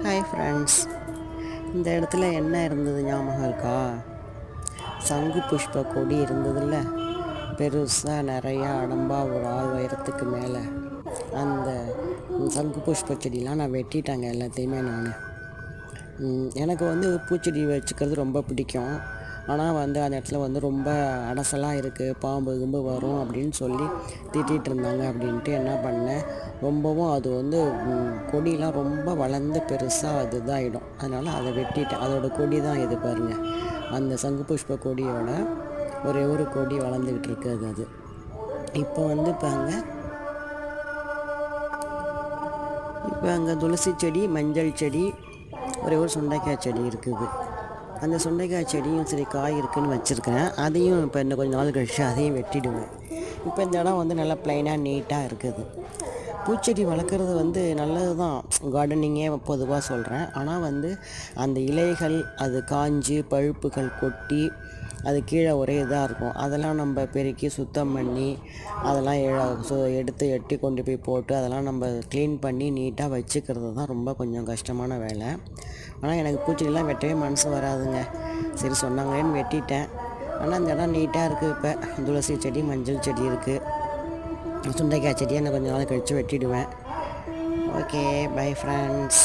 Hi friends, இந்த இடத்துல என்ன இருந்தது ஞாபகம் இருக்கா? சங்கு புஷ்ப கொடி இருந்ததில்ல, பெருசாக நிறையா அடம்பாக ஒரு ஆள் உயரத்துக்கு மேலே. அந்த சங்கு புஷ்ப செடியெலாம் நான் வெட்டிட்டாங்க எல்லாத்தையுமே. எனக்கு பூச்செடி வச்சுக்கிறது ரொம்ப பிடிக்கும். ஆனால் அந்த இடத்துல ரொம்ப அடசலாக இருக்குது, பாம்பு கிம்பு வரும் அப்படின்னு சொல்லி திட்டிகிட்டு இருந்தாங்க. அப்படின்ட்டு என்ன பண்ணேன், ரொம்பவும் அது கொடியெலாம் ரொம்ப வளர்ந்து பெருசாக அது இதாகிடும். அதனால் அதை வெட்டிட்டேன். அதோடய கொடி தான் இது பாருங்கள். அந்த சங்கு புஷ்ப கொடியோட ஒரே ஒரு கொடி வளர்ந்துக்கிட்டு இருக்குது. அது இப்போ அங்கே துளசி செடி, மஞ்சள் செடி, ஒரே ஒரு சுண்டைக்காய் செடி இருக்குது. அந்த சுண்டைக்காய் செடியும் சரி காய் இருக்குதுன்னு வச்சுருக்கேன். அதையும் இப்போ இன்னும் கொஞ்சம் நாள் கழிச்சு அதையும் வெட்டிடுவேன். இப்போ இந்த இடம் நல்லா ப்ளைனாக நீட்டாக இருக்குது. பூச்செடி வளர்க்குறது நல்லது தான், கார்டனிங்கே பொதுவாக சொல்கிறேன். ஆனால் அந்த இலைகள் அது காஞ்சி பழுப்புகள் கொட்டி அது கீழே ஒரே இதாக இருக்கும். அதெல்லாம் நம்ம பெருக்கி சுத்தம் பண்ணி அதெல்லாம் எடுத்து எட்டி கொண்டு போய் போட்டு அதெல்லாம் நம்ம க்ளீன் பண்ணி நீட்டாக வச்சுக்கிறது தான் ரொம்ப கொஞ்சம் கஷ்டமான வேலை. ஆனால் எனக்கு பூச்செடிலாம் வெட்டவே மனசு வராதுங்க. சரி சொன்னாங்களேன்னு வெட்டிட்டேன். ஆனால் அந்த இடம் நீட்டாக இருக்குது. இப்போ துளசி செடி, மஞ்சள் செடி இருக்குது. சுண்டைக்காய் செடியை இன்னும் கொஞ்சம் நாள் கழித்து வெட்டிடுவேன். Okay, bye friends.